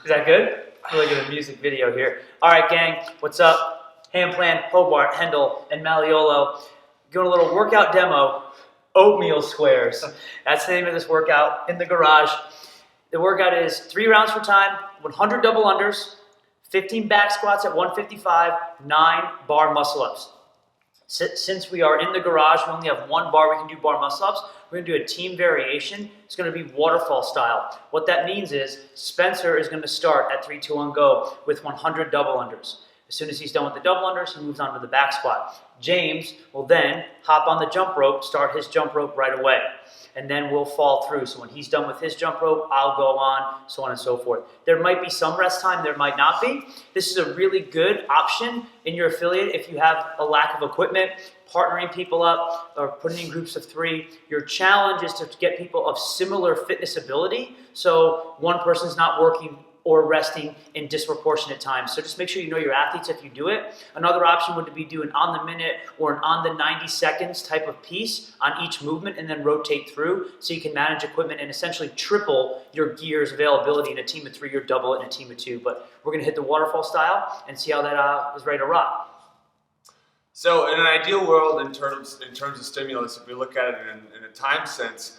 Is that good? I'm looking at a music video here. All right, gang, what's up? Hand Plan, Hobart, Hendel, and Malleolo. Doing a little workout demo, Oatmeal Squares. That's the name of this workout in the garage. The workout is 3 rounds for time, 100 double unders, 15 back squats at 155, 9 bar muscle ups. Since we are in the garage, we only have 1 bar we can do bar muscle ups. We're going to do a team variation. It's going to be waterfall style. What that means is Spencer is going to start at 3, 2, 1, go with 100 double unders. As soon as he's done with the double unders, he moves on to the back squat. James will then hop on the jump rope, start his jump rope right away. And then we'll fall through. So when he's done with his jump rope, I'll go on, so on and so forth. There might be some rest time, there might not be. This is a really good option in your affiliate if you have a lack of equipment, partnering people up, or putting in groups of 3. Your challenge is to get people of similar fitness ability, so one person's not working or resting in disproportionate times. So just make sure you know your athletes if you do it. Another option would be do an on the minute or an on the 90 seconds type of piece on each movement and then rotate through so you can manage equipment and essentially triple your gear's availability in a team of 3 or double it in a team of 2. But we're gonna hit the waterfall style and see how that is ready to rock. So in an ideal world, in terms of stimulus, if we look at it in a time sense,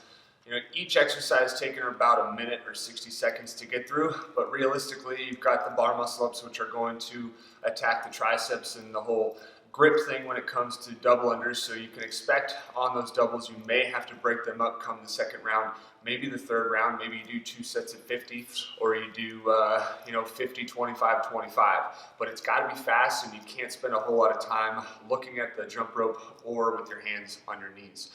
each exercise taking about a minute or 60 seconds to get through, but realistically, you've got the bar muscle ups, which are going to attack the triceps and the whole grip thing when it comes to double unders. So you can expect on those doubles, you may have to break them up come the second round, maybe the third round, maybe you do 2 sets of 50, or you do 50, 25, 25. But it's got to be fast, and you can't spend a whole lot of time looking at the jump rope or with your hands on your knees.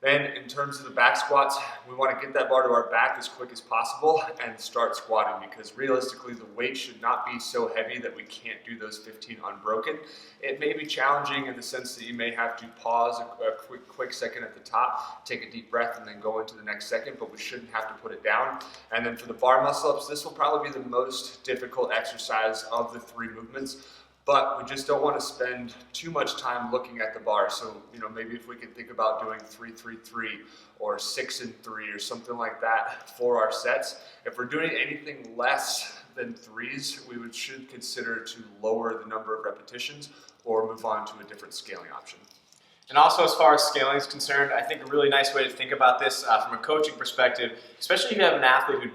Then in terms of the back squats, we want to get that bar to our back as quick as possible and start squatting, because realistically the weight should not be so heavy that we can't do those 15 unbroken. It may be challenging in the sense that you may have to pause a quick second at the top, take a deep breath, and then go into the next second, but we shouldn't have to put it down. And then for the bar muscle ups, this will probably be the most difficult exercise of the 3 movements. But we just don't want to spend too much time looking at the bar. So, maybe if we could think about doing 3, 3, 3 or 6 and 3 or something like that for our sets. If we're doing anything less than 3s, we should consider to lower the number of repetitions or move on to a different scaling option. And also, as far as scaling is concerned, I think a really nice way to think about this from a coaching perspective, especially if you have an athlete who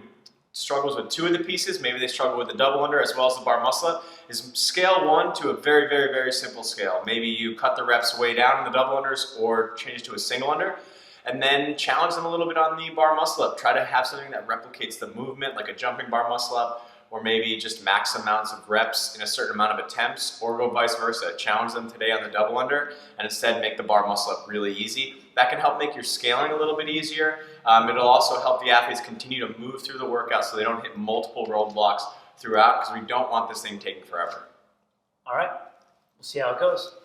struggles with 2 of the pieces, maybe they struggle with the double under as well as the bar muscle up, is scale 1 to a very, very, very simple scale. Maybe you cut the reps way down in the double unders or change to a single under, and then challenge them a little bit on the bar muscle up. Try to have something that replicates the movement, like a jumping bar muscle up, or maybe just max amounts of reps in a certain amount of attempts, or go vice versa. Challenge them today on the double under and instead make the bar muscle up really easy. That can help make your scaling a little bit easier. It'll also help the athletes continue to move through the workout so they don't hit multiple roadblocks throughout, because we don't want this thing taking forever. All right, we'll see how it goes.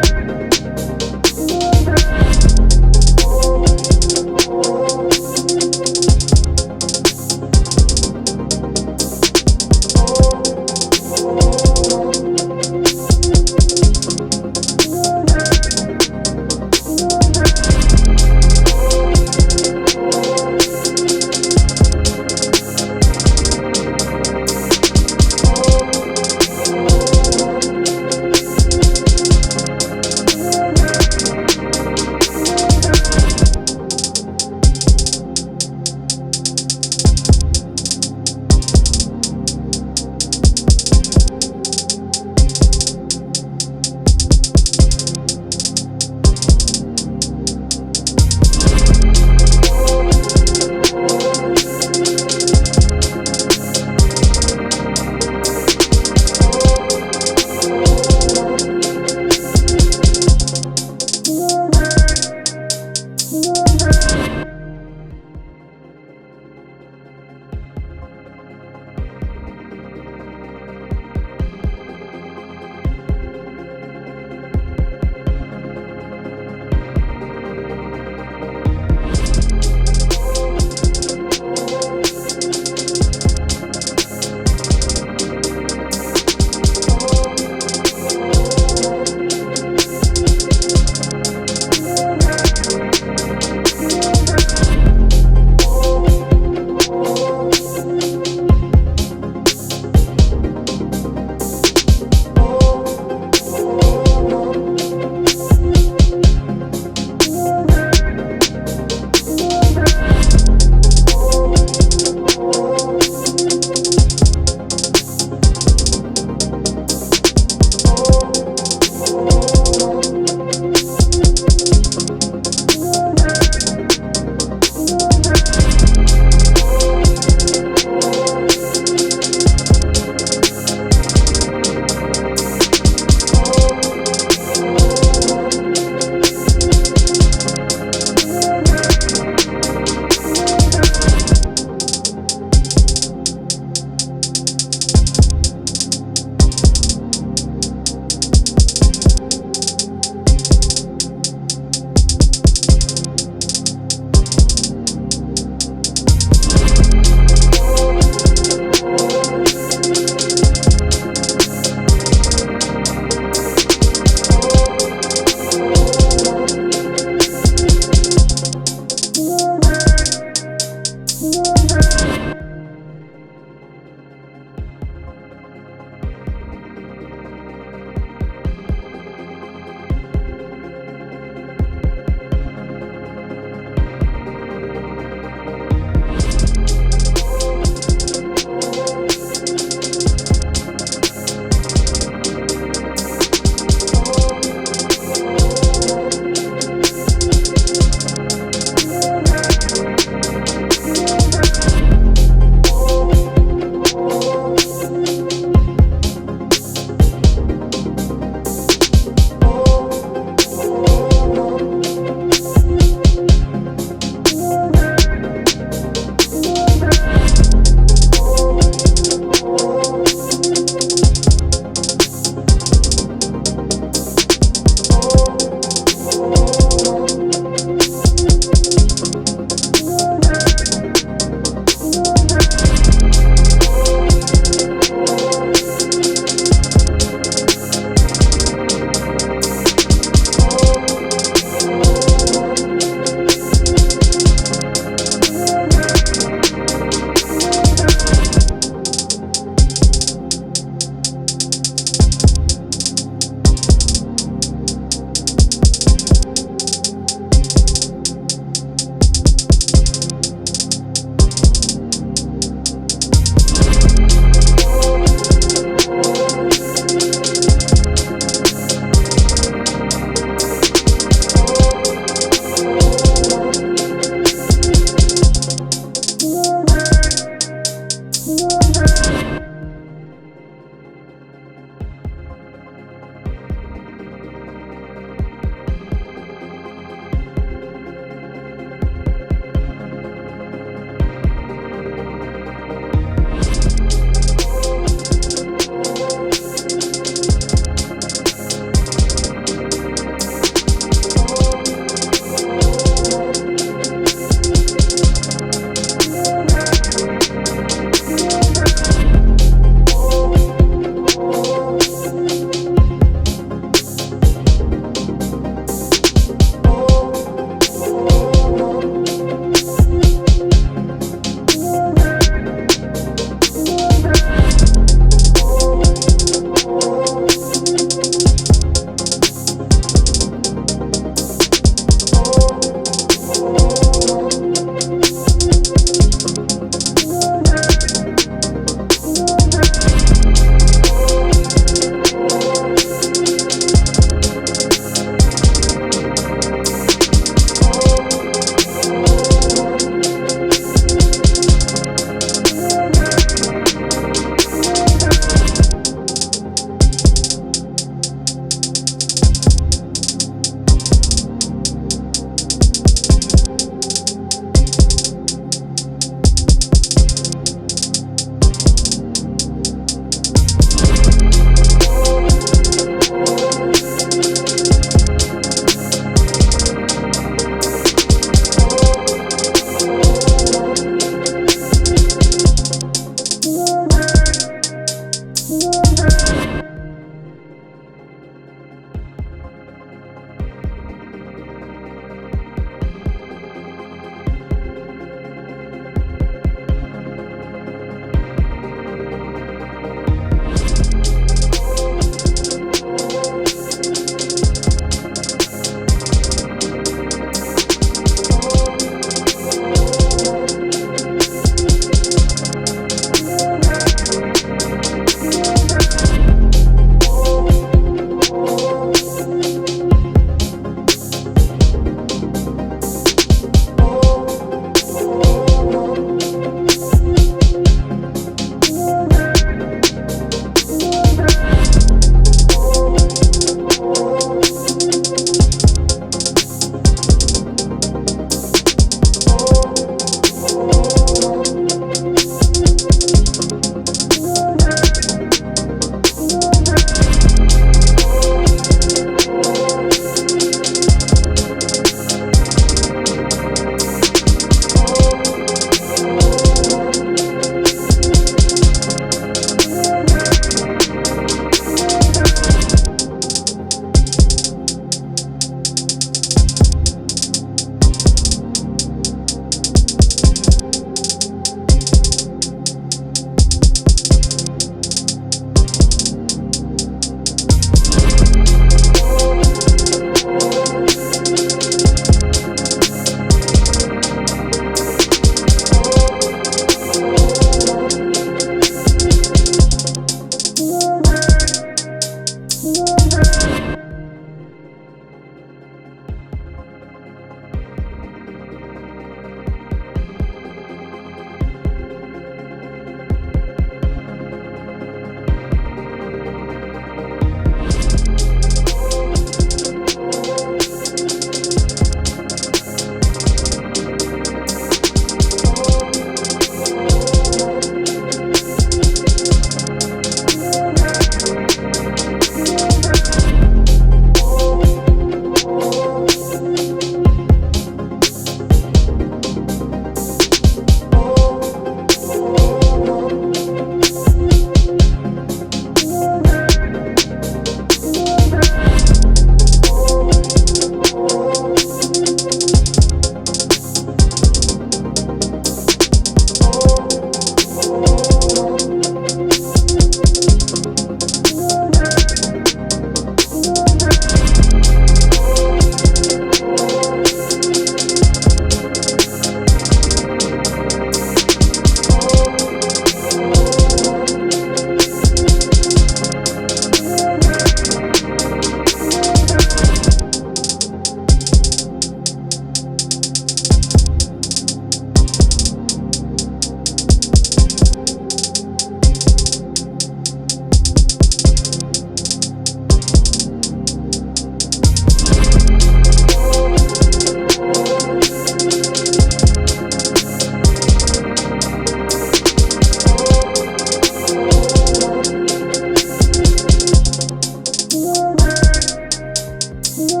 Good.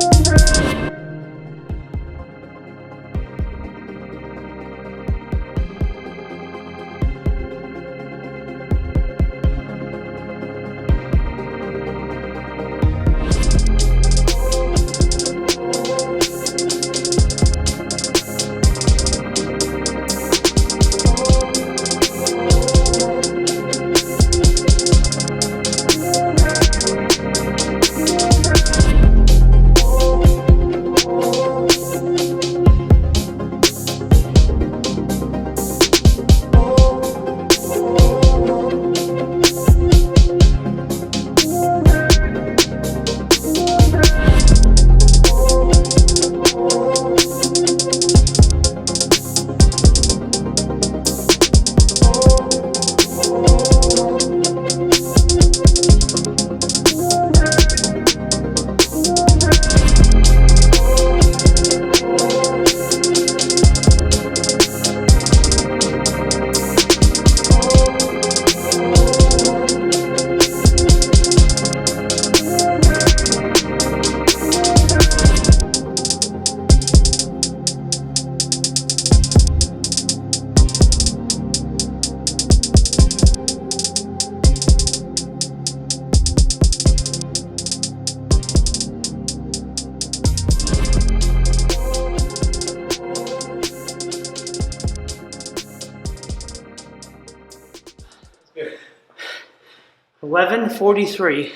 11:43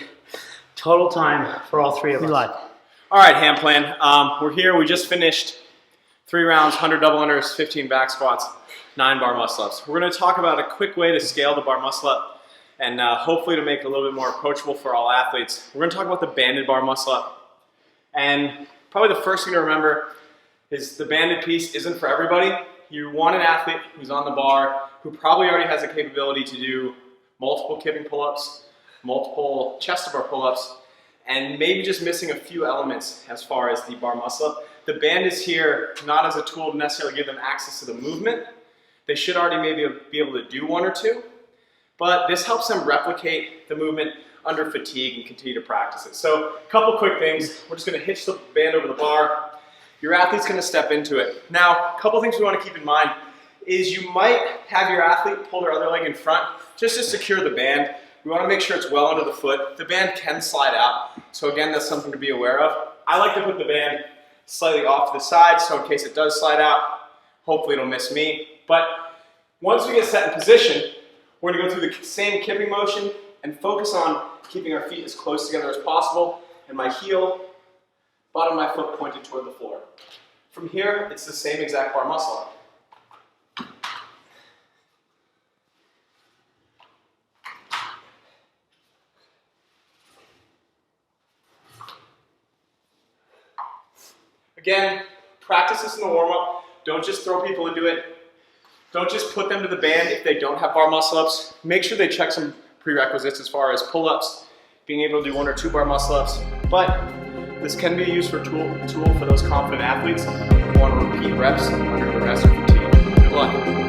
total time for all three of us. All right, hand plan. We're here. We just finished 3 rounds, 100 double unders, 15 back squats, 9 bar muscle ups. We're going to talk about a quick way to scale the bar muscle up and hopefully to make it a little bit more approachable for all athletes. We're going to talk about the banded bar muscle up. And probably the first thing to remember is the banded piece isn't for everybody. You want an athlete who's on the bar who probably already has the capability to do multiple kipping pull-ups, multiple chest to bar pull-ups, and maybe just missing a few elements as far as the bar muscle up. The band is here not as a tool to necessarily give them access to the movement. They should already maybe be able to do 1 or 2, but this helps them replicate the movement under fatigue and continue to practice it. So a couple quick things. We're just going to hitch the band over the bar. Your athlete's going to step into it. Now, a couple things we want to keep in mind is you might have your athlete pull their other leg in front just to secure the band. We want to make sure it's well under the foot. The band can slide out, so again, that's something to be aware of. I like to put the band slightly off to the side, so in case it does slide out, hopefully it'll miss me. But once we get set in position, we're going to go through the same kipping motion and focus on keeping our feet as close together as possible, and my heel, bottom of my foot pointed toward the floor. From here, it's the same exact bar muscle up. Again, practice this in the warm-up. Don't just throw people into it. Don't just put them to the band if they don't have bar muscle-ups. Make sure they check some prerequisites as far as pull-ups, being able to do 1 or 2 bar muscle-ups. But this can be a useful tool for those confident athletes who want to repeat reps under duress or fatigue. Good luck.